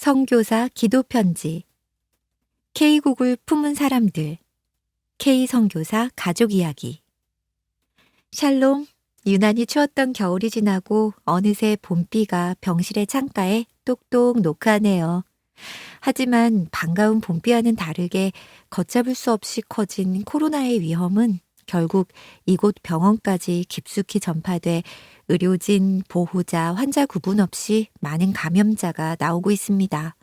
선교사 기도편지, K국을 품은 사람들, K선교사 가족 이야기. 샬롬, 유난히 추웠던 겨울이 지나고 어느새 봄비가 병실의 창가에 똑똑 노크하네요. 하지만 반가운 봄비와는 다르게 걷잡을 수 없이 커진 코로나의 위험은 결국 이곳 병원까지 깊숙이 전파돼 의료진, 보호자, 환자 구분 없이 많은 감염자가 나오고 있습니다.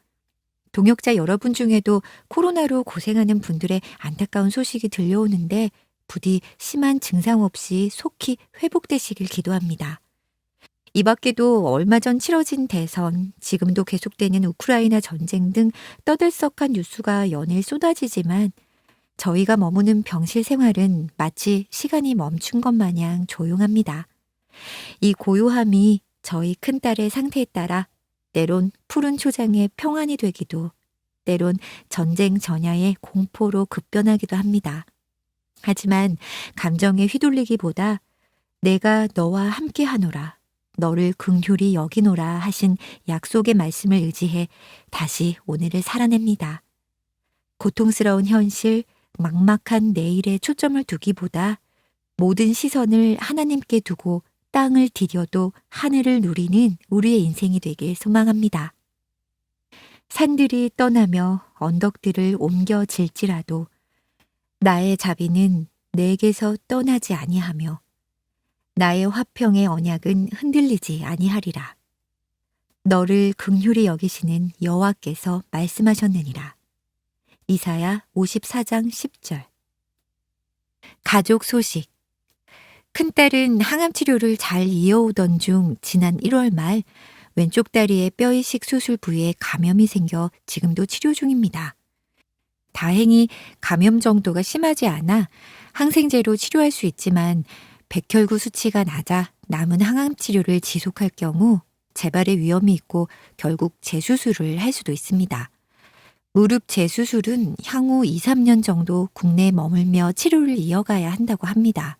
동역자 여러분 중에도 코로나로 고생하는 분들의 안타까운 소식이 들려오는데 부디 심한 증상 없이 속히 회복되시길 기도합니다. 이 밖에도 얼마 전 치러진 대선, 지금도 계속되는 우크라이나 전쟁 등 떠들썩한 뉴스가 연일 쏟아지지만 저희가 머무는 병실 생활은 마치 시간이 멈춘 것 마냥 조용합니다. 이 고요함이 저희 큰딸의 상태에 따라 때론 푸른 초장의 평안이 되기도, 때론 전쟁 전야의 공포로 급변하기도 합니다. 하지만 감정에 휘둘리기보다 내가 너와 함께 하노라, 너를 긍휼히 여기노라 하신 약속의 말씀을 의지해 다시 오늘을 살아냅니다. 고통스러운 현실, 막막한 내일에 초점을 두기보다 모든 시선을 하나님께 두고 땅을 디뎌도 하늘을 누리는 우리의 인생이 되길 소망합니다. 산들이 떠나며 언덕들을 옮겨질지라도 나의 자비는 내게서 떠나지 아니하며 나의 화평의 언약은 흔들리지 아니하리라. 너를 긍휼히 여기시는 여호와께서 말씀하셨느니라. 이사야 54장 10절. 가족 소식. 큰딸은 항암 치료를 잘 이어오던 중 지난 1월 말 왼쪽 다리에 뼈이식 수술 부위에 감염이 생겨 지금도 치료 중입니다. 다행히 감염 정도가 심하지 않아 항생제로 치료할 수 있지만 백혈구 수치가 낮아 남은 항암 치료를 지속할 경우 재발의 위험이 있고 결국 재수술을 할 수도 있습니다. 무릎 재수술은 향후 2, 3년 정도 국내에 머물며 치료를 이어가야 한다고 합니다.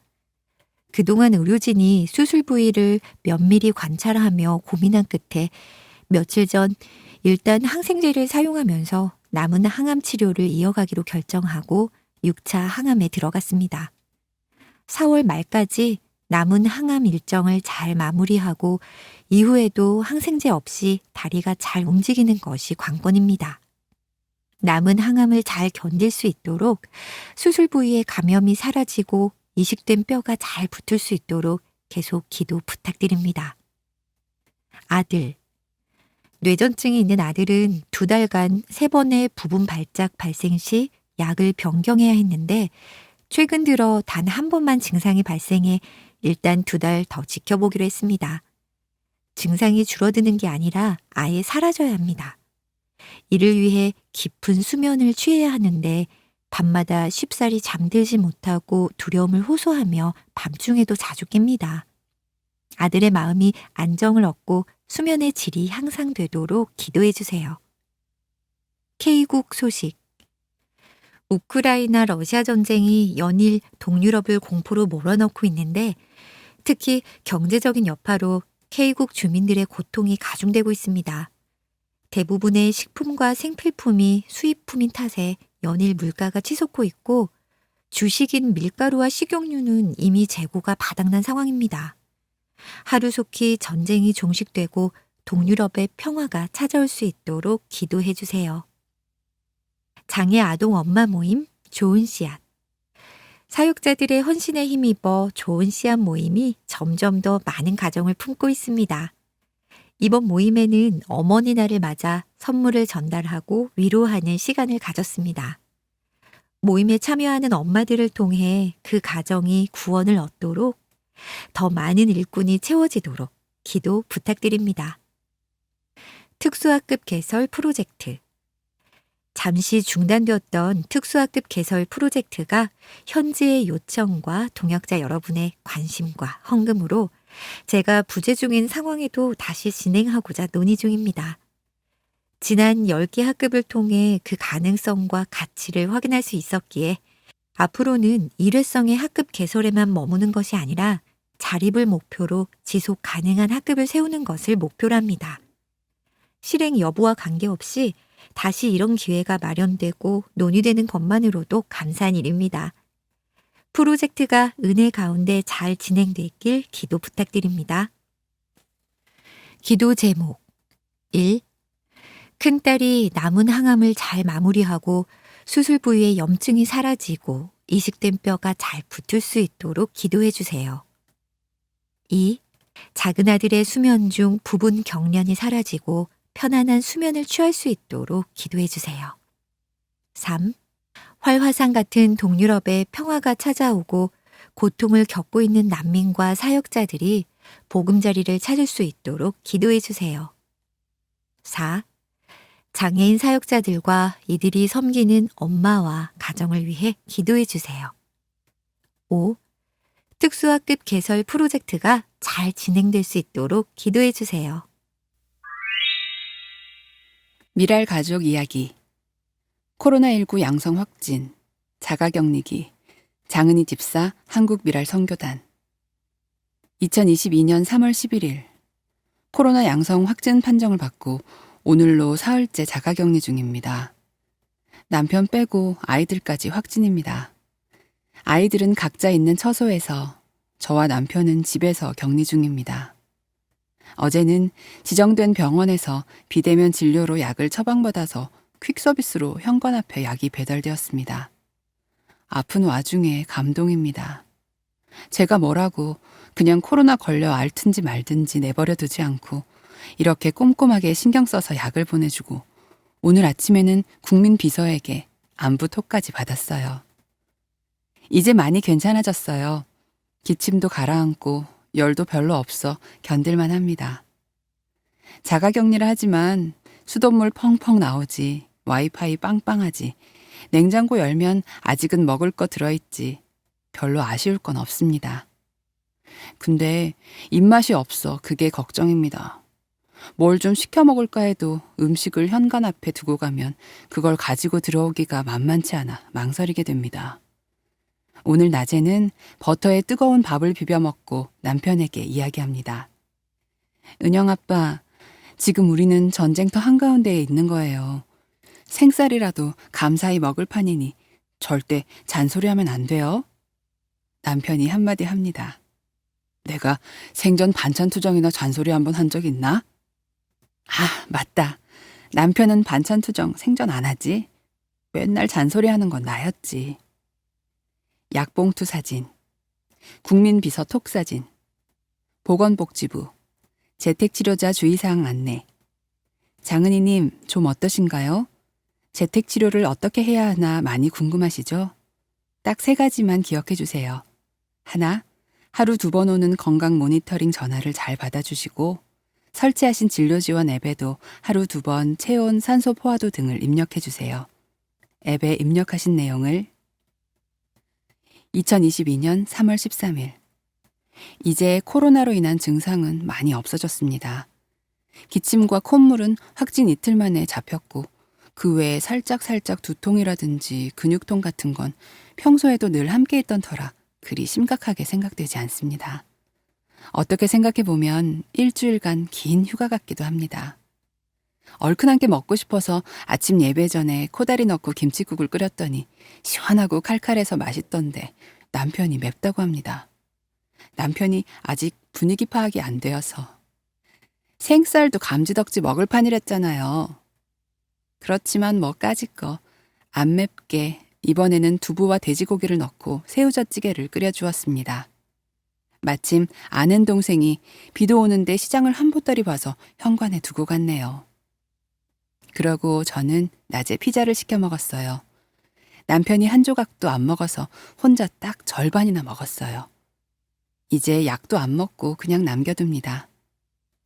그동안 의료진이 수술 부위를 면밀히 관찰하며 고민한 끝에 며칠 전 일단 항생제를 사용하면서 남은 항암 치료를 이어가기로 결정하고 6차 항암에 들어갔습니다. 4월 말까지 남은 항암 일정을 잘 마무리하고 이후에도 항생제 없이 다리가 잘 움직이는 것이 관건입니다. 남은 항암을 잘 견딜 수 있도록 수술 부위의 감염이 사라지고 이식된 뼈가 잘 붙을 수 있도록 계속 기도 부탁드립니다. 아들. 뇌전증이 있는 아들은 2달간 3번의 부분 발작 발생 시 약을 변경해야 했는데 최근 들어 단 한 번만 증상이 발생해 일단 2달 더 지켜보기로 했습니다. 증상이 줄어드는 게 아니라 아예 사라져야 합니다. 이를 위해 깊은 수면을 취해야 하는데 밤마다 쉽사리 잠들지 못하고 두려움을 호소하며 밤중에도 자주 깹니다. 아들의 마음이 안정을 얻고 수면의 질이 향상되도록 기도해 주세요. K국 소식. 우크라이나 러시아 전쟁이 연일 동유럽을 공포로 몰아넣고 있는데 특히 경제적인 여파로 K국 주민들의 고통이 가중되고 있습니다. 대부분의 식품과 생필품이 수입품인 탓에 연일 물가가 치솟고 있고 주식인 밀가루와 식용유는 이미 재고가 바닥난 상황입니다. 하루속히 전쟁이 종식되고 동유럽의 평화가 찾아올 수 있도록 기도해 주세요. 장애 아동 엄마 모임 좋은 씨앗. 사역자들의 헌신에 힘입어 좋은 씨앗 모임이 점점 더 많은 가정을 품고 있습니다. 이번 모임에는 어머니 날을 맞아 선물을 전달하고 위로하는 시간을 가졌습니다. 모임에 참여하는 엄마들을 통해 그 가정이 구원을 얻도록 더 많은 일꾼이 채워지도록 기도 부탁드립니다. 특수학급 개설 프로젝트. 잠시 중단되었던 특수학급 개설 프로젝트가 현지의 요청과 동역자 여러분의 관심과 헌금으로 제가 부재 중인 상황에도 다시 진행하고자 논의 중입니다. 지난 10개 학급을 통해 그 가능성과 가치를 확인할 수 있었기에 앞으로는 일회성의 학급 개설에만 머무는 것이 아니라 자립을 목표로 지속 가능한 학급을 세우는 것을 목표로 합니다. 실행 여부와 관계없이 다시 이런 기회가 마련되고 논의되는 것만으로도 감사한 일입니다. 프로젝트가 은혜 가운데 잘 진행돼 있길 기도 부탁드립니다. 기도 제목 1. 큰딸이 남은 항암을 잘 마무리하고 수술 부위의 염증이 사라지고 이식된 뼈가 잘 붙을 수 있도록 기도해 주세요. 2. 작은 아들의 수면 중 부분 경련이 사라지고 편안한 수면을 취할 수 있도록 기도해 주세요. 3. 활화산 같은 동유럽에 평화가 찾아오고 고통을 겪고 있는 난민과 사역자들이 보금자리를 찾을 수 있도록 기도해 주세요. 4. 장애인 사역자들과 이들이 섬기는 엄마와 가정을 위해 기도해 주세요. 5. 특수학급 개설 프로젝트가 잘 진행될 수 있도록 기도해 주세요. 미랄 가족 이야기. 코로나19 양성 확진, 자가격리기, 장은희 집사 한국 미랄 선교단. 2022년 3월 11일 코로나 양성 확진 판정을 받고 오늘로 사흘째 자가격리 중입니다. 남편 빼고 아이들까지 확진입니다. 아이들은 각자 있는 처소에서, 저와 남편은 집에서 격리 중입니다. 어제는 지정된 병원에서 비대면 진료로 약을 처방받아서 퀵서비스로 현관 앞에 약이 배달되었습니다. 아픈 와중에 감동입니다. 제가 뭐라고 그냥 코로나 걸려 앓든지 말든지 내버려 두지 않고 이렇게 꼼꼼하게 신경 써서 약을 보내주고 오늘 아침에는 국민 비서에게 안부 톡까지 받았어요. 이제 많이 괜찮아졌어요. 기침도 가라앉고 열도 별로 없어 견딜만 합니다. 자가격리를 하지만 수돗물 펑펑 나오지, 와이파이 빵빵하지, 냉장고 열면 아직은 먹을 거 들어있지, 별로 아쉬울 건 없습니다. 근데 입맛이 없어 그게 걱정입니다. 뭘 좀 시켜 먹을까 해도 음식을 현관 앞에 두고 가면 그걸 가지고 들어오기가 만만치 않아 망설이게 됩니다. 오늘 낮에는 버터에 뜨거운 밥을 비벼 먹고 남편에게 이야기합니다. 은영 아빠, 지금 우리는 전쟁터 한가운데에 있는 거예요. 생쌀이라도 감사히 먹을 판이니 절대 잔소리하면 안 돼요. 남편이 한마디 합니다. 내가 생전 반찬 투정이나 잔소리 한번 한 적 있나? 아, 맞다. 남편은 반찬 투정 생전 안 하지. 맨날 잔소리 하는 건 나였지. 약봉투 사진, 국민비서 톡 사진, 보건복지부, 재택치료자 주의사항 안내. 장은희님, 좀 어떠신가요? 재택치료를 어떻게 해야 하나 많이 궁금하시죠? 딱 3가지만 기억해 주세요. 하나, 하루 2번 오는 건강 모니터링 전화를 잘 받아주시고 설치하신 진료지원 앱에도 하루 2번 체온, 산소 포화도 등을 입력해 주세요. 앱에 입력하신 내용을 2022년 3월 13일. 이제 코로나로 인한 증상은 많이 없어졌습니다. 기침과 콧물은 확진 이틀 만에 잡혔고 그 외에 살짝 두통이라든지 근육통 같은 건 평소에도 늘 함께 있던 터라 그리 심각하게 생각되지 않습니다. 어떻게 생각해보면 일주일간 긴 휴가 같기도 합니다. 얼큰한 게 먹고 싶어서 아침 예배 전에 코다리 넣고 김치국을 끓였더니 시원하고 칼칼해서 맛있던데 남편이 맵다고 합니다. 남편이 아직 분위기 파악이 안 되어서. 생쌀도 감지덕지 먹을 판이랬잖아요. 그렇지만 뭐 까짓 거 안 맵게 이번에는 두부와 돼지고기를 넣고 새우젓찌개를 끓여주었습니다. 마침 아는 동생이 비도 오는데 시장을 한 보따리 봐서 현관에 두고 갔네요. 그러고 저는 낮에 피자를 시켜 먹었어요. 남편이 한 조각도 안 먹어서 혼자 딱 절반이나 먹었어요. 이제 약도 안 먹고 그냥 남겨둡니다.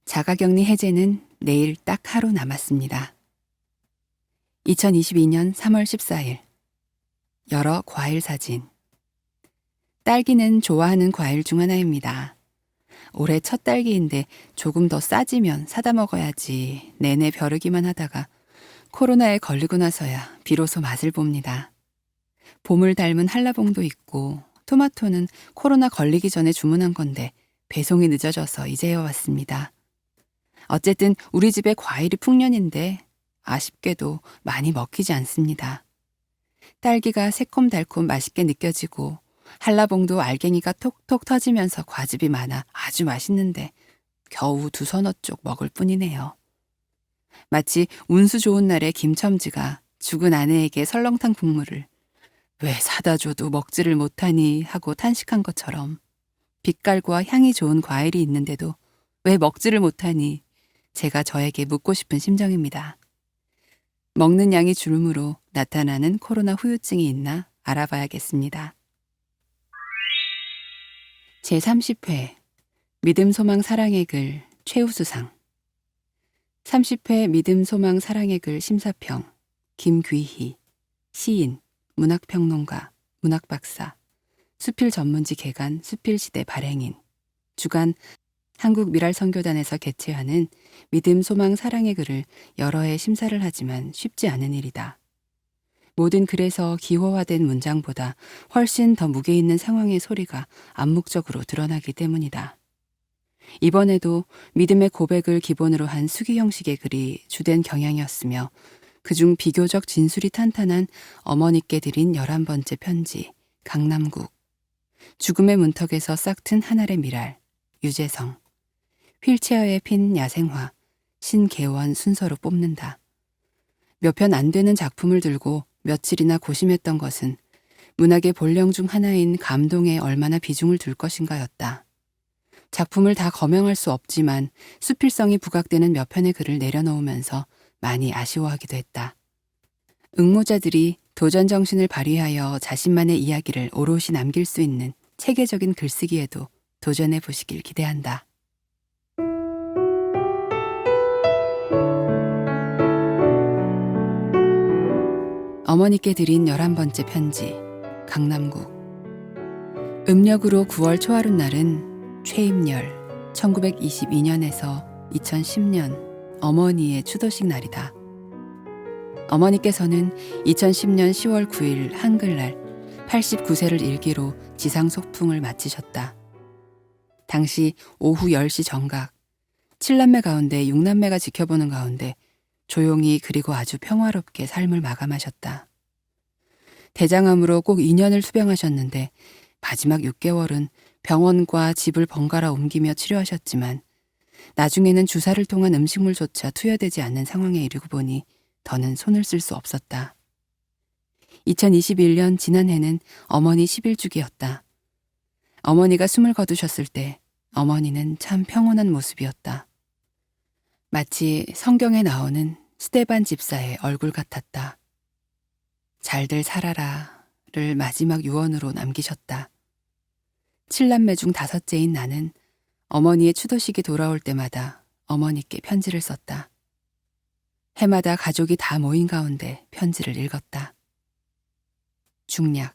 자가격리 해제는 내일 딱 하루 남았습니다. 2022년 3월 14일. 여러 과일 사진. 딸기는 좋아하는 과일 중 하나입니다. 올해 첫 딸기인데 조금 더 싸지면 사다 먹어야지 내내 벼르기만 하다가 코로나에 걸리고 나서야 비로소 맛을 봅니다. 봄을 닮은 한라봉도 있고 토마토는 코로나 걸리기 전에 주문한 건데 배송이 늦어져서 이제야 왔습니다. 어쨌든 우리 집에 과일이 풍년인데 아쉽게도 많이 먹히지 않습니다. 딸기가 새콤달콤 맛있게 느껴지고 한라봉도 알갱이가 톡톡 터지면서 과즙이 많아 아주 맛있는데 겨우 두 서너 쪽 먹을 뿐이네요. 마치 운수 좋은 날에 김첨지가 죽은 아내에게 설렁탕 국물을 왜 사다 줘도 먹지를 못하니 하고 탄식한 것처럼 빛깔과 향이 좋은 과일이 있는데도 왜 먹지를 못하니 제가 저에게 묻고 싶은 심정입니다. 먹는 양이 줄므로 나타나는 코로나 후유증이 있나 알아봐야겠습니다. 제30회 믿음 소망 사랑의 글 최우수상 30회 믿음 소망 사랑의 글 심사평 김귀희 시인, 문학평론가, 문학박사, 수필 전문지 개간 수필시대 발행인 주간 한국미랄선교단에서 개최하는 믿음 소망 사랑의 글을 여러 해 심사를 하지만 쉽지 않은 일이다. 모든 글에서 기호화된 문장보다 훨씬 더 무게 있는 상황의 소리가 암묵적으로 드러나기 때문이다. 이번에도 믿음의 고백을 기본으로 한 수기 형식의 글이 주된 경향이었으며 그중 비교적 진술이 탄탄한 어머니께 드린 11번째 편지, 강남국, 죽음의 문턱에서 싹튼 하늘의 미랄, 유재성, 휠체어에 핀 야생화, 신계원 순서로 뽑는다. 몇 편 안 되는 작품을 들고 며칠이나 고심했던 것은 문학의 본령 중 하나인 감동에 얼마나 비중을 둘 것인가였다. 작품을 다 검명할 수 없지만 수필성이 부각되는 몇 편의 글을 내려놓으면서 많이 아쉬워하기도 했다. 응모자들이 도전 정신을 발휘하여 자신만의 이야기를 오롯이 남길 수 있는 체계적인 글쓰기에도 도전해 보시길 기대한다. 어머니께 드린 11번째 편지, 강남국. 음력으로 9월 초하룻날은 최임열 1922년에서 2010년 어머니의 추도식 날이다. 어머니께서는 2010년 10월 9일 한글날 89세를 일기로 지상소풍을 마치셨다. 당시 오후 10시 정각, 7남매 가운데 6남매가 지켜보는 가운데 조용히 그리고 아주 평화롭게 삶을 마감하셨다. 대장암으로 꼭 2년을 투병하셨는데 마지막 6개월은 병원과 집을 번갈아 옮기며 치료하셨지만 나중에는 주사를 통한 음식물조차 투여되지 않는 상황에 이르고 보니 더는 손을 쓸 수 없었다. 2021년 지난해는 어머니 10일주기였다. 어머니가 숨을 거두셨을 때 어머니는 참 평온한 모습이었다. 마치 성경에 나오는 스데반 집사의 얼굴 같았다. 잘들 살아라를 마지막 유언으로 남기셨다. 7남매 중 5째인 나는 어머니의 추도식이 돌아올 때마다 어머니께 편지를 썼다. 해마다 가족이 다 모인 가운데 편지를 읽었다. 중략.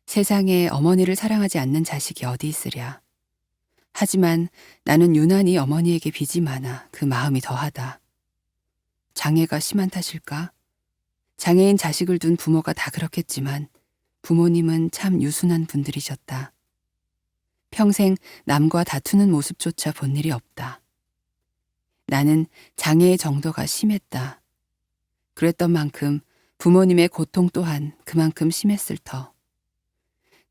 세상에 어머니를 사랑하지 않는 자식이 어디 있으랴. 하지만 나는 유난히 어머니에게 빚이 많아 그 마음이 더하다. 장애가 심한 탓일까? 장애인 자식을 둔 부모가 다 그렇겠지만 부모님은 참 유순한 분들이셨다. 평생 남과 다투는 모습조차 본 일이 없다. 나는 장애의 정도가 심했다. 그랬던 만큼 부모님의 고통 또한 그만큼 심했을 터.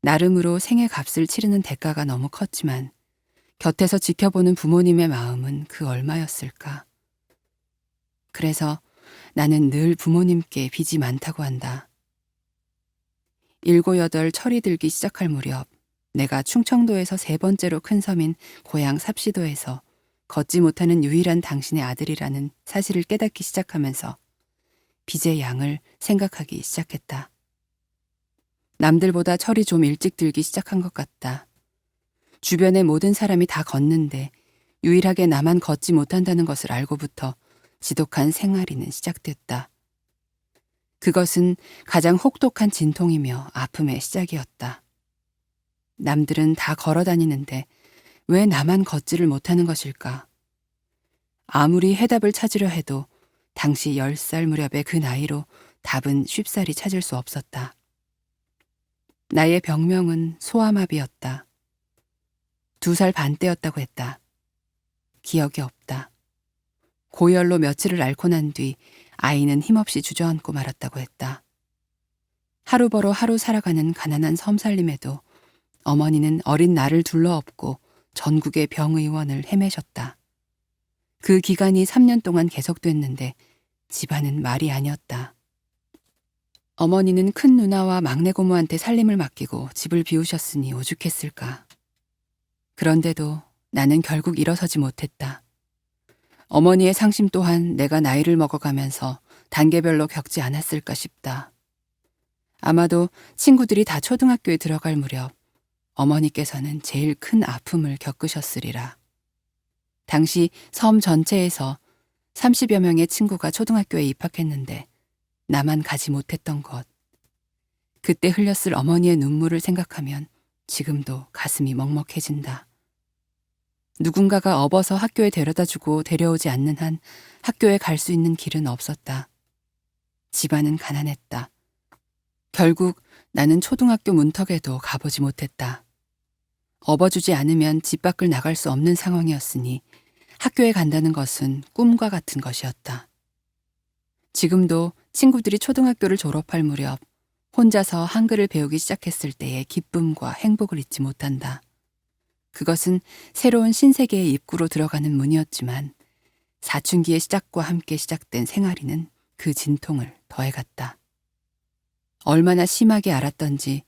나름으로 생의 값을 치르는 대가가 너무 컸지만 곁에서 지켜보는 부모님의 마음은 그 얼마였을까. 그래서 나는 늘 부모님께 빚이 많다고 한다. 7, 8 철이 들기 시작할 무렵 내가 충청도에서 3번째로 큰 섬인 고향 삽시도에서 걷지 못하는 유일한 당신의 아들이라는 사실을 깨닫기 시작하면서 빚의 양을 생각하기 시작했다. 남들보다 철이 좀 일찍 들기 시작한 것 같다. 주변의 모든 사람이 다 걷는데 유일하게 나만 걷지 못한다는 것을 알고부터 지독한 생활이는 시작됐다. 그것은 가장 혹독한 진통이며 아픔의 시작이었다. 남들은 다 걸어 다니는데 왜 나만 걷지를 못하는 것일까? 아무리 해답을 찾으려 해도 당시 10살 무렵의 그 나이로 답은 쉽사리 찾을 수 없었다. 나의 병명은 소아마비였다. 2살 반 때였다고 했다. 기억이 없다. 고열로 며칠을 앓고 난 뒤 아이는 힘없이 주저앉고 말았다고 했다. 하루 벌어 하루 살아가는 가난한 섬살림에도 어머니는 어린 나를 둘러엎고 전국의 병의원을 헤매셨다. 그 기간이 3년 동안 계속됐는데 집안은 말이 아니었다. 어머니는 큰 누나와 막내 고모한테 살림을 맡기고 집을 비우셨으니 오죽했을까. 그런데도 나는 결국 일어서지 못했다. 어머니의 상심 또한 내가 나이를 먹어가면서 단계별로 겪지 않았을까 싶다. 아마도 친구들이 다 초등학교에 들어갈 무렵 어머니께서는 제일 큰 아픔을 겪으셨으리라. 당시 섬 전체에서 30여 명의 친구가 초등학교에 입학했는데 나만 가지 못했던 것. 그때 흘렸을 어머니의 눈물을 생각하면 지금도 가슴이 먹먹해진다. 누군가가 업어서 학교에 데려다주고 데려오지 않는 한 학교에 갈 수 있는 길은 없었다. 집안은 가난했다. 결국 나는 초등학교 문턱에도 가보지 못했다. 업어주지 않으면 집 밖을 나갈 수 없는 상황이었으니 학교에 간다는 것은 꿈과 같은 것이었다. 지금도 친구들이 초등학교를 졸업할 무렵 혼자서 한글을 배우기 시작했을 때의 기쁨과 행복을 잊지 못한다. 그것은 새로운 신세계의 입구로 들어가는 문이었지만 사춘기의 시작과 함께 시작된 생활이는 그 진통을 더해갔다. 얼마나 심하게 앓았던지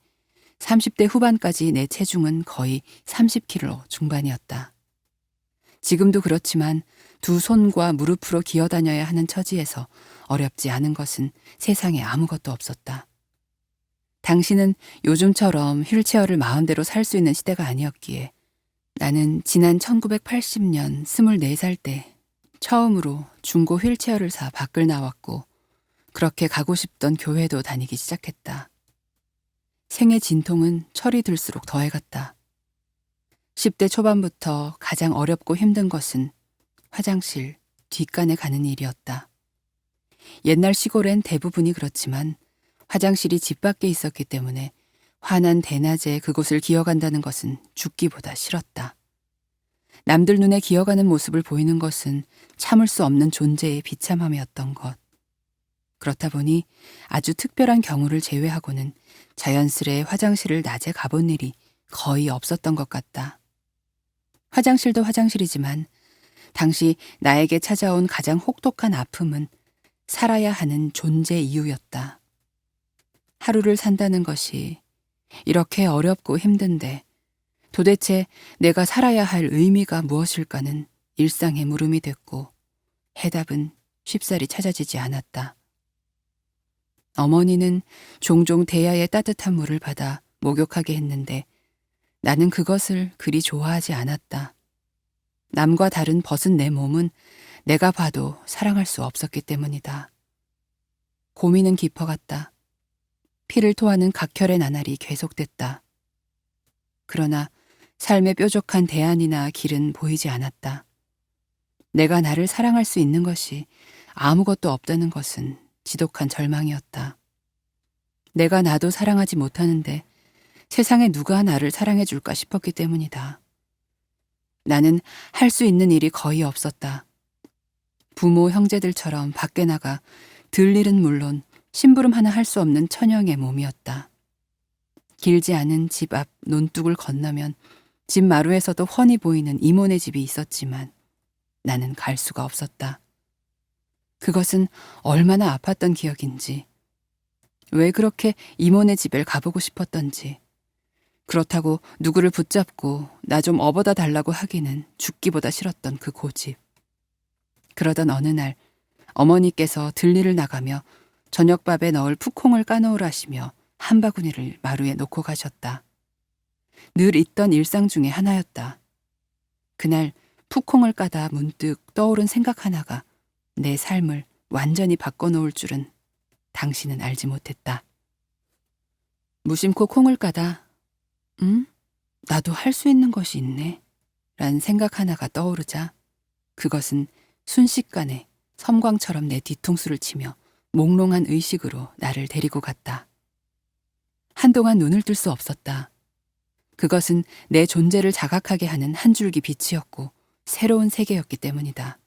30대 후반까지 내 체중은 거의 30kg 중반이었다. 지금도 그렇지만 두 손과 무릎으로 기어다녀야 하는 처지에서 어렵지 않은 것은 세상에 아무것도 없었다. 당신은 요즘처럼 휠체어를 마음대로 살 수 있는 시대가 아니었기에 나는 지난 1980년 24살 때 처음으로 중고 휠체어를 사 밖을 나왔고 그렇게 가고 싶던 교회도 다니기 시작했다. 생의 진통은 철이 들수록 더해갔다. 10대 초반부터 가장 어렵고 힘든 것은 화장실 뒷간에 가는 일이었다. 옛날 시골엔 대부분이 그렇지만 화장실이 집 밖에 있었기 때문에 환한 대낮에 그곳을 기어간다는 것은 죽기보다 싫었다. 남들 눈에 기어가는 모습을 보이는 것은 참을 수 없는 존재의 비참함이었던 것. 그렇다 보니 아주 특별한 경우를 제외하고는 자연스레 화장실을 낮에 가본 일이 거의 없었던 것 같다. 화장실도 화장실이지만 당시 나에게 찾아온 가장 혹독한 아픔은 살아야 하는 존재 이유였다. 하루를 산다는 것이 이렇게 어렵고 힘든데 도대체 내가 살아야 할 의미가 무엇일까는 일상의 물음이 됐고 해답은 쉽사리 찾아지지 않았다. 어머니는 종종 대야의 따뜻한 물을 받아 목욕하게 했는데 나는 그것을 그리 좋아하지 않았다. 남과 다른 벗은 내 몸은 내가 봐도 사랑할 수 없었기 때문이다. 고민은 깊어갔다. 피를 토하는 각혈의 나날이 계속됐다. 그러나 삶의 뾰족한 대안이나 길은 보이지 않았다. 내가 나를 사랑할 수 있는 것이 아무것도 없다는 것은 지독한 절망이었다. 내가 나도 사랑하지 못하는데 세상에 누가 나를 사랑해 줄까 싶었기 때문이다. 나는 할 수 있는 일이 거의 없었다. 부모, 형제들처럼 밖에 나가 들 일은 물론 심부름 하나 할 수 없는 처녀의 몸이었다. 길지 않은 집 앞 논둑을 건너면 집 마루에서도 훤히 보이는 이모네 집이 있었지만 나는 갈 수가 없었다. 그것은 얼마나 아팠던 기억인지, 왜 그렇게 이모네 집에 가보고 싶었던지, 그렇다고 누구를 붙잡고 나 좀 업어다 달라고 하기는 죽기보다 싫었던 그 고집. 그러던 어느 날 어머니께서 들리를 나가며 저녁밥에 넣을 푸콩을 까놓으라시며 한 바구니를 마루에 놓고 가셨다. 늘 있던 일상 중에 하나였다. 그날 푸콩을 까다 문득 떠오른 생각 하나가 내 삶을 완전히 바꿔놓을 줄은 당신은 알지 못했다. 무심코 콩을 까다 나도 할 수 있는 것이 있네 란 생각 하나가 떠오르자 그것은 순식간에 섬광처럼 내 뒤통수를 치며 몽롱한 의식으로 나를 데리고 갔다. 한동안 눈을 뜰 수 없었다. 그것은 내 존재를 자각하게 하는 한 줄기 빛이었고 새로운 세계였기 때문이다.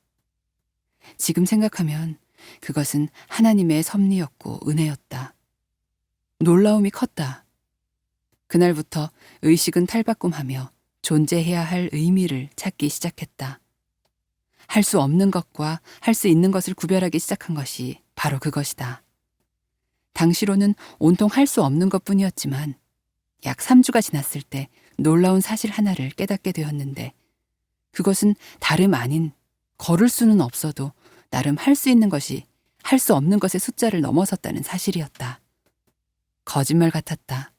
지금 생각하면 그것은 하나님의 섭리였고 은혜였다. 놀라움이 컸다. 그날부터 의식은 탈바꿈하며 존재해야 할 의미를 찾기 시작했다. 할 수 없는 것과 할 수 있는 것을 구별하기 시작한 것이 바로 그것이다. 당시로는 온통 할 수 없는 것뿐이었지만 약 3주가 지났을 때 놀라운 사실 하나를 깨닫게 되었는데 그것은 다름 아닌 걸을 수는 없어도 나름 할 수 있는 것이 할 수 없는 것의 숫자를 넘어섰다는 사실이었다. 거짓말 같았다.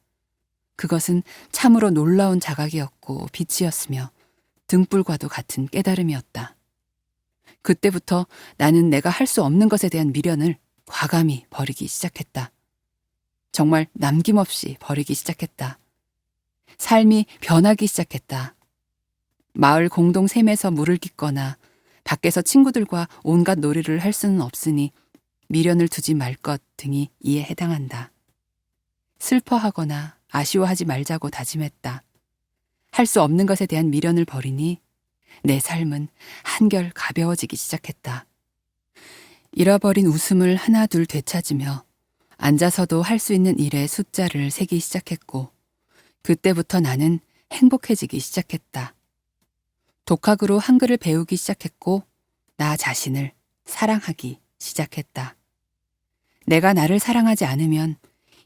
그것은 참으로 놀라운 자각이었고 빛이었으며 등불과도 같은 깨달음이었다. 그때부터 나는 내가 할 수 없는 것에 대한 미련을 과감히 버리기 시작했다. 정말 남김없이 버리기 시작했다. 삶이 변하기 시작했다. 마을 공동 샘에서 물을 깃거나 밖에서 친구들과 온갖 놀이를 할 수는 없으니 미련을 두지 말 것 등이 이에 해당한다. 슬퍼하거나 아쉬워하지 말자고 다짐했다. 할 수 없는 것에 대한 미련을 버리니 내 삶은 한결 가벼워지기 시작했다. 잃어버린 웃음을 하나둘 되찾으며 앉아서도 할 수 있는 일의 숫자를 세기 시작했고 그때부터 나는 행복해지기 시작했다. 독학으로 한글을 배우기 시작했고 나 자신을 사랑하기 시작했다. 내가 나를 사랑하지 않으면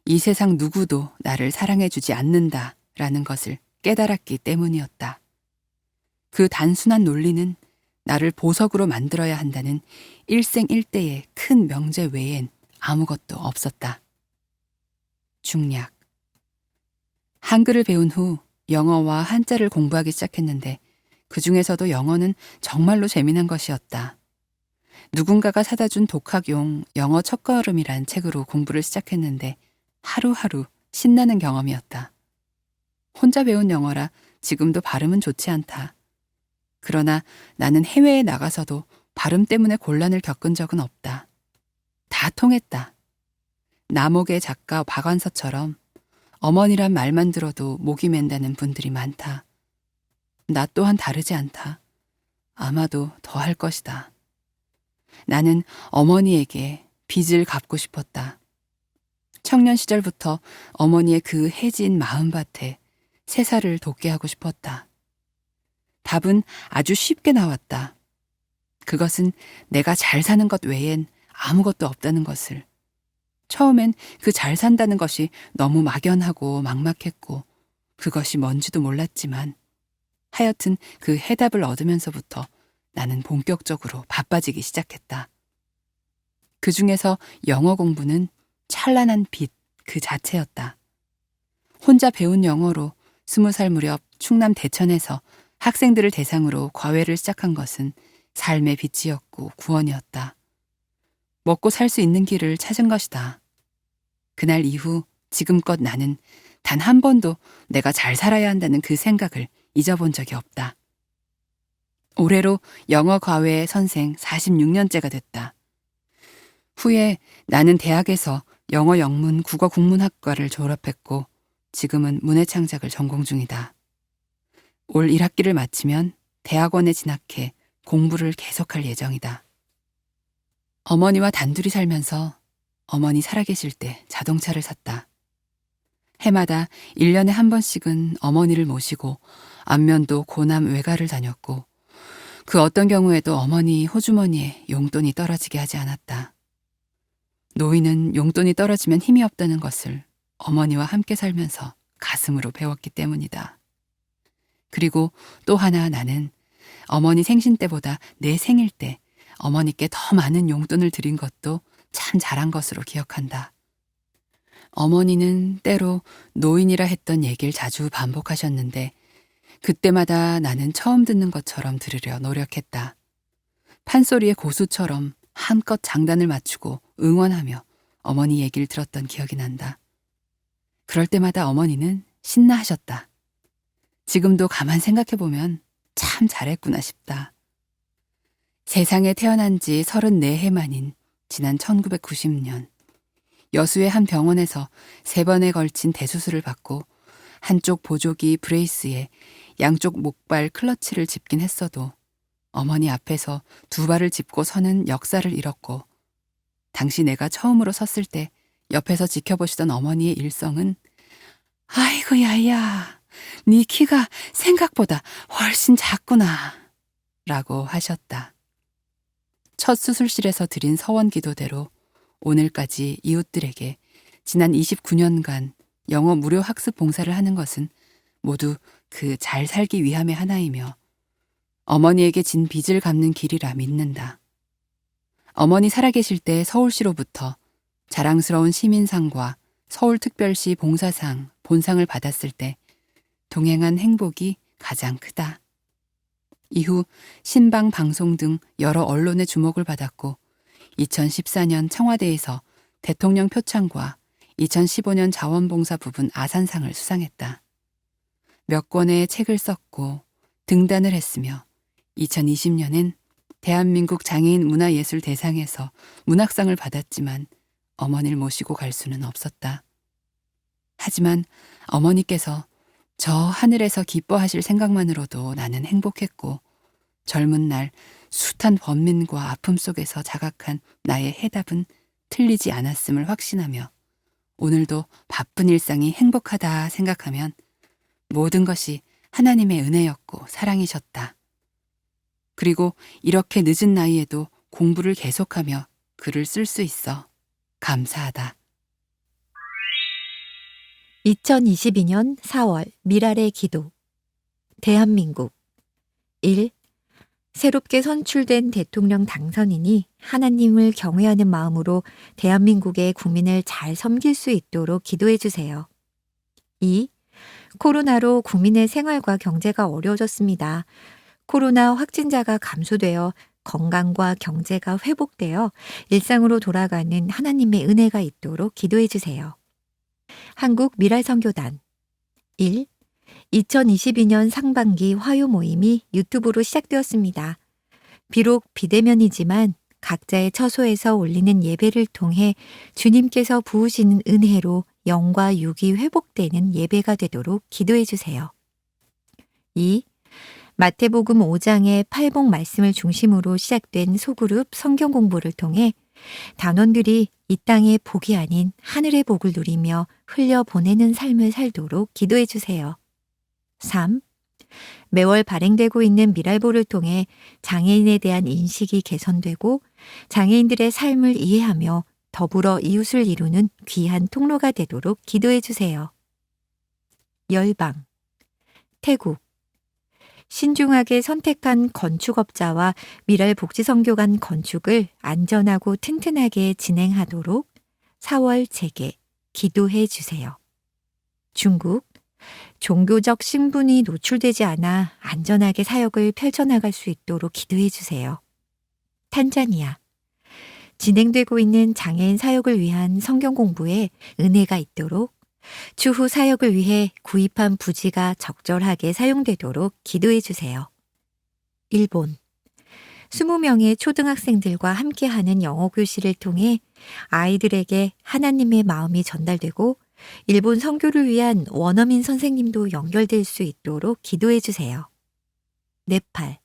이 세상 누구도 나를 사랑해주지 않는다라는 것을 깨달았기 때문이었다. 그 단순한 논리는 나를 보석으로 만들어야 한다는 일생일대의 큰 명제 외엔 아무것도 없었다. 중략. 한글을 배운 후 영어와 한자를 공부하기 시작했는데 그 중에서도 영어는 정말로 재미난 것이었다. 누군가가 사다 준 독학용 영어 첫걸음이란 책으로 공부를 시작했는데 하루하루 신나는 경험이었다. 혼자 배운 영어라 지금도 발음은 좋지 않다. 그러나 나는 해외에 나가서도 발음 때문에 곤란을 겪은 적은 없다. 다 통했다. 남옥의 작가 박완서처럼 어머니란 말만 들어도 목이 맨다는 분들이 많다. 나 또한 다르지 않다. 아마도 더 할 것이다. 나는 어머니에게 빚을 갚고 싶었다. 청년 시절부터 어머니의 그 해진 마음밭에 새살을 돋게 하고 싶었다. 답은 아주 쉽게 나왔다. 그것은 내가 잘 사는 것 외엔 아무것도 없다는 것을. 처음엔 그 잘 산다는 것이 너무 막연하고 막막했고 그것이 뭔지도 몰랐지만 하여튼 그 해답을 얻으면서부터 나는 본격적으로 바빠지기 시작했다. 그 중에서 영어 공부는 찬란한 빛 그 자체였다. 혼자 배운 영어로 20살 무렵 충남 대천에서 학생들을 대상으로 과외를 시작한 것은 삶의 빛이었고 구원이었다. 먹고 살 수 있는 길을 찾은 것이다. 그날 이후 지금껏 나는 단 한 번도 내가 잘 살아야 한다는 그 생각을 잊어본 적이 없다. 올해로 영어 과외 선생 46년째가 됐다. 후에 나는 대학에서 영어 영문 국어 국문학과를 졸업했고 지금은 문해창작을 전공 중이다. 올 1학기를 마치면 대학원에 진학해 공부를 계속할 예정이다. 어머니와 단둘이 살면서 어머니 살아계실 때 자동차를 샀다. 해마다 1년에 한 번씩은 어머니를 모시고 안면도 고남 외가를 다녔고 그 어떤 경우에도 어머니 호주머니에 용돈이 떨어지게 하지 않았다. 노인은 용돈이 떨어지면 힘이 없다는 것을 어머니와 함께 살면서 가슴으로 배웠기 때문이다. 그리고 또 하나 나는 어머니 생신 때보다 내 생일 때 어머니께 더 많은 용돈을 드린 것도 참 잘한 것으로 기억한다. 어머니는 때로 노인이라 했던 얘기를 자주 반복하셨는데 그때마다 나는 처음 듣는 것처럼 들으려 노력했다. 판소리의 고수처럼 한껏 장단을 맞추고 응원하며 어머니 얘기를 들었던 기억이 난다. 그럴 때마다 어머니는 신나하셨다. 지금도 가만 생각해보면 참 잘했구나 싶다. 세상에 태어난 지 34해 만인 지난 1990년 여수의 한 병원에서 3번에 걸친 대수술을 받고 한쪽 보조기 브레이스에 양쪽 목발 클러치를 짚긴 했어도 어머니 앞에서 두 발을 짚고 서는 역사를 잃었고, 당시 내가 처음으로 섰을 때 옆에서 지켜보시던 어머니의 일성은 아이고 야야, 네 키가 생각보다 훨씬 작구나 라고 하셨다. 첫 수술실에서 드린 서원 기도대로 오늘까지 이웃들에게 지난 29년간 영어 무료 학습 봉사를 하는 것은 모두 그 잘 살기 위함의 하나이며 어머니에게 진 빚을 갚는 길이라 믿는다. 어머니 살아계실 때 서울시로부터 자랑스러운 시민상과 서울특별시 봉사상, 본상을 받았을 때 동행한 행복이 가장 크다. 이후 신방 방송 등 여러 언론의 주목을 받았고 2014년 청와대에서 대통령 표창과 2015년 자원봉사 부분 아산상을 수상했다. 몇 권의 책을 썼고 등단을 했으며 2020년엔 대한민국 장애인 문화예술대상에서 문학상을 받았지만 어머니를 모시고 갈 수는 없었다. 하지만 어머니께서 저 하늘에서 기뻐하실 생각만으로도 나는 행복했고 젊은 날 숱한 번민과 아픔 속에서 자각한 나의 해답은 틀리지 않았음을 확신하며 오늘도 바쁜 일상이 행복하다 생각하면 모든 것이 하나님의 은혜였고 사랑이셨다. 그리고 이렇게 늦은 나이에도 공부를 계속하며 글을 쓸 수 있어 감사하다. 2022년 4월 미랄의 기도. 대한민국 1. 새롭게 선출된 대통령 당선인이 하나님을 경외하는 마음으로 대한민국의 국민을 잘 섬길 수 있도록 기도해 주세요. 2. 코로나로 국민의 생활과 경제가 어려워졌습니다. 코로나 확진자가 감소되어 건강과 경제가 회복되어 일상으로 돌아가는 하나님의 은혜가 있도록 기도해 주세요. 한국 미랄선교단 1. 2022년 상반기 화요 모임이 유튜브로 시작되었습니다. 비록 비대면이지만 각자의 처소에서 올리는 예배를 통해 주님께서 부으시는 은혜로 영과 육이 회복되는 예배가 되도록 기도해 주세요. 2. 마태복음 5장의 팔복 말씀을 중심으로 시작된 소그룹 성경 공부를 통해 단원들이 이 땅의 복이 아닌 하늘의 복을 누리며 흘려보내는 삶을 살도록 기도해 주세요. 3. 매월 발행되고 있는 미랄보를 통해 장애인에 대한 인식이 개선되고 장애인들의 삶을 이해하며 더불어 이웃을 이루는 귀한 통로가 되도록 기도해 주세요. 열방 태국 신중하게 선택한 건축업자와 미랄복지선교관 건축을 안전하고 튼튼하게 진행하도록 4월 재개 기도해 주세요. 중국 종교적 신분이 노출되지 않아 안전하게 사역을 펼쳐나갈 수 있도록 기도해 주세요. 탄자니아 진행되고 있는 장애인 사역을 위한 성경 공부에 은혜가 있도록 추후 사역을 위해 구입한 부지가 적절하게 사용되도록 기도해 주세요. 일본 20명의 초등학생들과 함께하는 영어 교실을 통해 아이들에게 하나님의 마음이 전달되고 일본 선교를 위한 원어민 선생님도 연결될 수 있도록 기도해 주세요. 네팔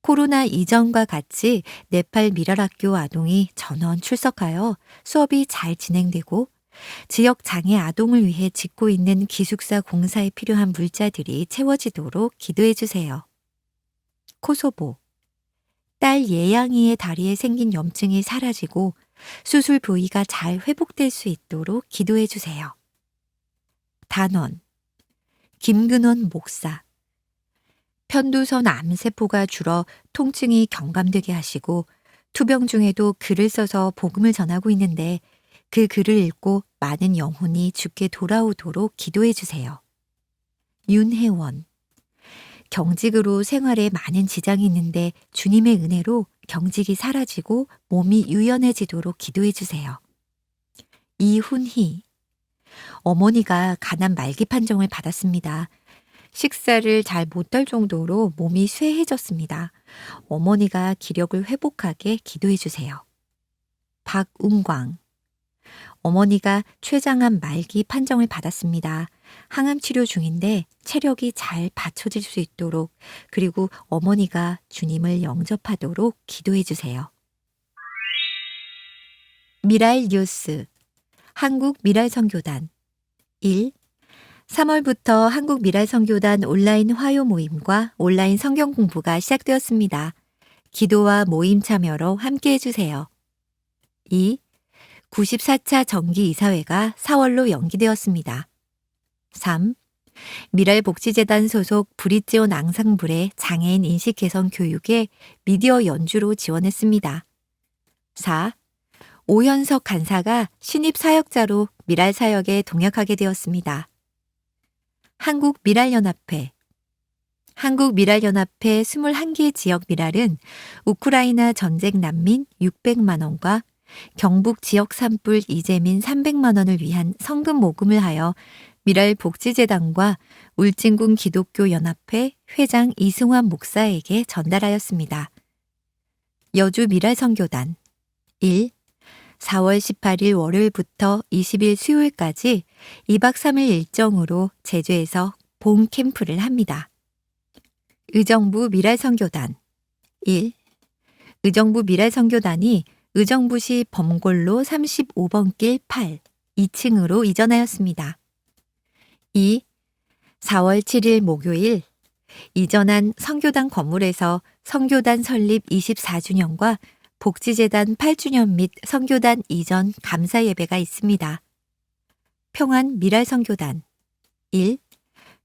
코로나 이전과 같이 네팔 미랄학교 아동이 전원 출석하여 수업이 잘 진행되고 지역 장애 아동을 위해 짓고 있는 기숙사 공사에 필요한 물자들이 채워지도록 기도해 주세요. 코소보 딸 예양이의 다리에 생긴 염증이 사라지고 수술 부위가 잘 회복될 수 있도록 기도해 주세요. 단원 김근원 목사 편두선 암세포가 줄어 통증이 경감되게 하시고 투병 중에도 글을 써서 복음을 전하고 있는데 그 글을 읽고 많은 영혼이 주께 돌아오도록 기도해 주세요. 윤혜원 경직으로 생활에 많은 지장이 있는데 주님의 은혜로 경직이 사라지고 몸이 유연해지도록 기도해 주세요. 이훈희 어머니가 간암 말기 판정을 받았습니다. 식사를 잘 못할 정도로 몸이 쇠해졌습니다. 어머니가 기력을 회복하게 기도해 주세요. 박운광 어머니가 췌장암 말기 판정을 받았습니다. 항암 치료 중인데 체력이 잘 받쳐질 수 있도록 그리고 어머니가 주님을 영접하도록 기도해 주세요. 미랄 뉴스 한국 미랄 선교단 1. 3월부터 한국 미랄 선교단 온라인 화요 모임과 온라인 성경 공부가 시작되었습니다. 기도와 모임 참여로 함께 해주세요. 2. 94차 정기이사회가 4월로 연기되었습니다. 3. 미랄복지재단 소속 브릿지온 앙상블의 장애인 인식 개선 교육에 미디어 연주로 지원했습니다. 4. 오현석 간사가 신입 사역자로 미랄 사역에 동역하게 되었습니다. 한국 미랄연합회 한국 미랄연합회 21개 지역 미랄은 우크라이나 전쟁 난민 600만 원과 경북 지역 산불 이재민 300만 원을 위한 성금 모금을 하여 미랄복지재단과 울진군 기독교연합회 회장 이승환 목사에게 전달하였습니다. 여주 미랄선교단 1. 4월 18일 월요일부터 20일 수요일까지 2박 3일 일정으로 제주에서 봄 캠프를 합니다. 의정부 미랄선교단 1. 의정부 미랄선교단이 의정부시 범골로 35번 길 8, 2층으로 이전하였습니다. 2. 4월 7일 목요일 이전한 선교단 건물에서 선교단 설립 24주년과 복지재단 8주년 및 선교단 이전 감사 예배가 있습니다. 평안 미랄선교단 1.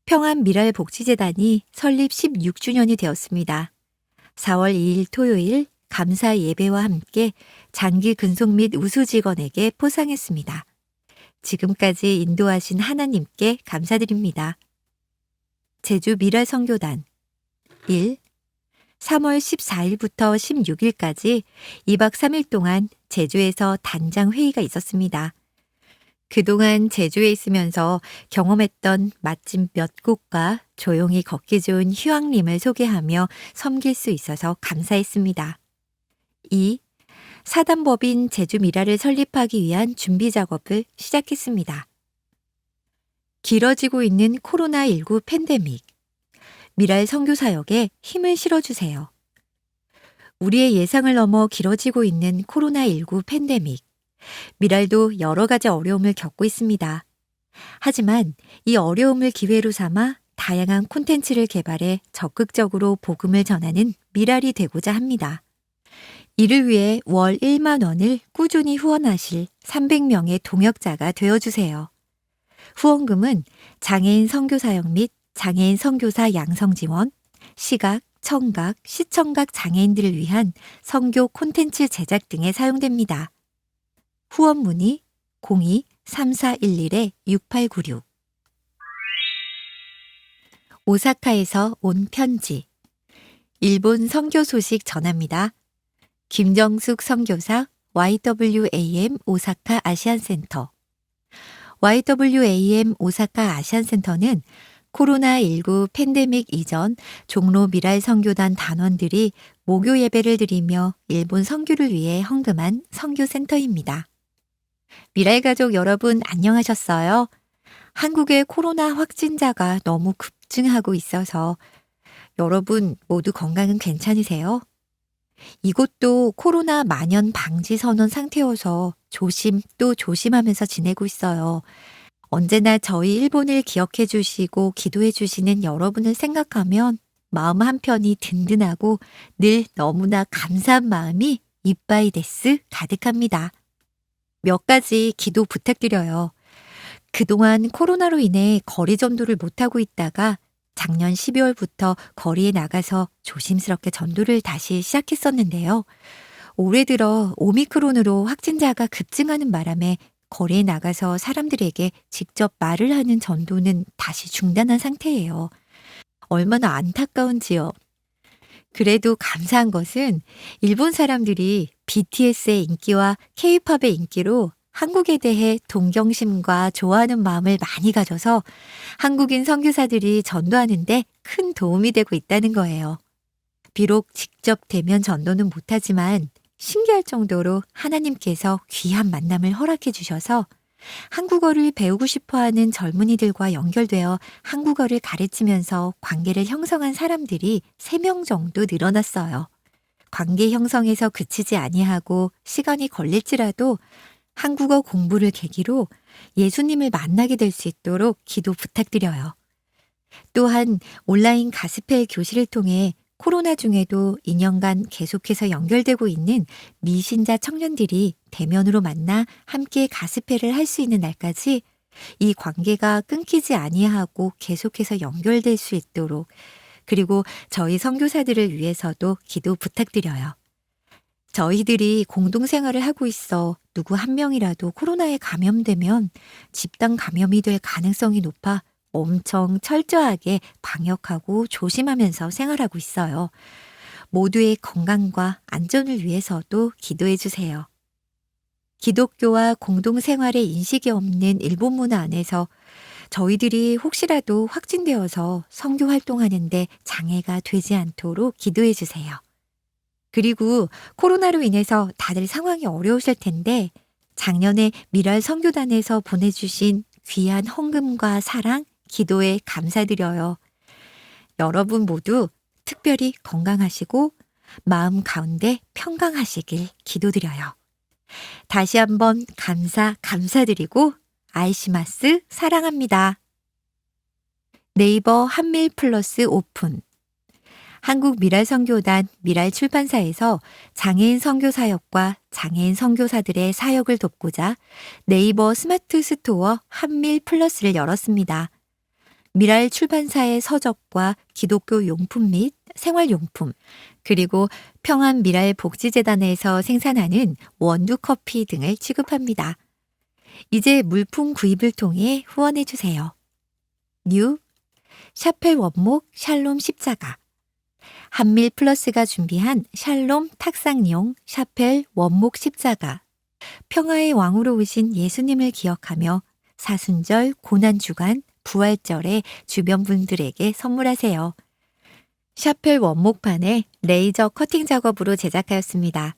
평안 미랄복지재단이 설립 16주년이 되었습니다. 4월 2일 토요일 감사 예배와 함께 장기 근속 및 우수 직원에게 포상했습니다. 지금까지 인도하신 하나님께 감사드립니다. 제주 미랄선교단 1. 3월 14일부터 16일까지 2박 3일 동안 제주에서 단장 회의가 있었습니다. 그동안 제주에 있으면서 경험했던 맛집 몇 곳과 조용히 걷기 좋은 휴양림을 소개하며 섬길 수 있어서 감사했습니다. 2. 사단법인 제주 미랄을 설립하기 위한 준비 작업을 시작했습니다. 길어지고 있는 코로나19 팬데믹. 미랄 선교사역에 힘을 실어주세요. 우리의 예상을 넘어 길어지고 있는 코로나19 팬데믹. 미랄도 여러 가지 어려움을 겪고 있습니다. 하지만 이 어려움을 기회로 삼아 다양한 콘텐츠를 개발해 적극적으로 복음을 전하는 미랄이 되고자 합니다. 이를 위해 월 1만 원을 꾸준히 후원하실 300명의 동역자가 되어주세요. 후원금은 장애인 선교사역 및 장애인 선교사 양성 지원, 시각, 청각, 시청각 장애인들을 위한 선교 콘텐츠 제작 등에 사용됩니다. 후원 문의 02-3411-6896 오사카에서 온 편지 일본 선교 소식 전합니다. 김정숙 선교사 YWAM 오사카 아시안센터 YWAM 오사카 아시안센터는 코로나19 팬데믹 이전 종로 미랄 선교단 단원들이 목요 예배를 드리며 일본 선교를 위해 헌금한 선교센터입니다. 미랄 가족 여러분 안녕하셨어요? 한국의 코로나 확진자가 너무 급증하고 있어서 여러분 모두 건강은 괜찮으세요? 이곳도 코로나 만연 방지 선언 상태여서 조심 또 조심하면서 지내고 있어요. 언제나 저희 일본을 기억해 주시고 기도해 주시는 여러분을 생각하면 마음 한편이 든든하고 늘 너무나 감사한 마음이 이빠이 데스 가득합니다. 몇 가지 기도 부탁드려요. 그동안 코로나로 인해 거리 전도를 못하고 있다가 작년 12월부터 거리에 나가서 조심스럽게 전도를 다시 시작했었는데요. 올해 들어 오미크론으로 확진자가 급증하는 바람에 거리에 나가서 사람들에게 직접 말을 하는 전도는 다시 중단한 상태예요. 얼마나 안타까운지요. 그래도 감사한 것은 일본 사람들이 BTS의 인기와 K-팝의 인기로 한국에 대해 동경심과 좋아하는 마음을 많이 가져서 한국인 선교사들이 전도하는데 큰 도움이 되고 있다는 거예요. 비록 직접 대면 전도는 못하지만 신기할 정도로 하나님께서 귀한 만남을 허락해 주셔서 한국어를 배우고 싶어 하는 젊은이들과 연결되어 한국어를 가르치면서 관계를 형성한 사람들이 3명 정도 늘어났어요. 관계 형성에서 그치지 아니하고 시간이 걸릴지라도 한국어 공부를 계기로 예수님을 만나게 될 수 있도록 기도 부탁드려요. 또한 온라인 가스펠 교실을 통해 코로나 중에도 2년간 계속해서 연결되고 있는 미신자 청년들이 대면으로 만나 함께 가스펠을 할 수 있는 날까지 이 관계가 끊기지 아니하고 계속해서 연결될 수 있도록, 그리고 저희 선교사들을 위해서도 기도 부탁드려요. 저희들이 공동생활을 하고 있어 누구 한 명이라도 코로나에 감염되면 집단 감염이 될 가능성이 높아 엄청 철저하게 방역하고 조심하면서 생활하고 있어요. 모두의 건강과 안전을 위해서도 기도해 주세요. 기독교와 공동생활의 인식이 없는 일본 문화 안에서 저희들이 혹시라도 확진되어서 선교 활동하는데 장애가 되지 않도록 기도해 주세요. 그리고 코로나로 인해서 다들 상황이 어려우실 텐데 작년에 미랄 선교단에서 보내주신 귀한 헌금과 사랑, 기도에 감사드려요. 여러분 모두 특별히 건강하시고 마음 가운데 평강하시길 기도드려요. 다시 한번 감사드리고 아이시마스 사랑합니다. 네이버 한밀 플러스 오픈. 한국 미랄 선교단 미랄 출판사에서 장애인 선교 사역과 장애인 선교사들의 사역을 돕고자 네이버 스마트 스토어 한밀 플러스를 열었습니다. 미랄 출판사의 서적과 기독교 용품 및 생활용품, 그리고 평안 미랄 복지재단에서 생산하는 원두 커피 등을 취급합니다. 이제 물품 구입을 통해 후원해 주세요. 뉴 샤펠 원목 샬롬 십자가, 한밀 플러스가 준비한 샬롬 탁상용 샤펠 원목 십자가, 평화의 왕으로 오신 예수님을 기억하며 사순절, 고난주간, 부활절에 주변 분들에게 선물하세요. 샤펠 원목판에 레이저 커팅 작업으로 제작하였습니다.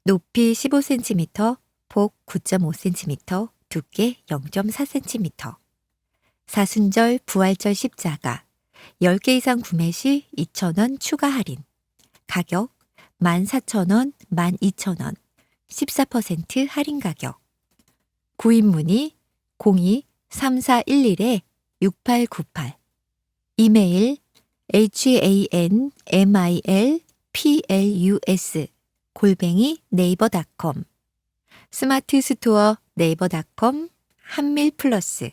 높이 15cm, 폭 9.5cm, 두께 0.4cm. 사순절, 부활절 십자가 10개 이상 구매 시 2,000원 추가 할인. 가격 14,000원, 12,000원, 14% 할인 가격. 구입 문의 02-3411-6898. 이메일 hanmilplus@naver.com. 스마트 스토어 네이버닷컴 한밀 플러스.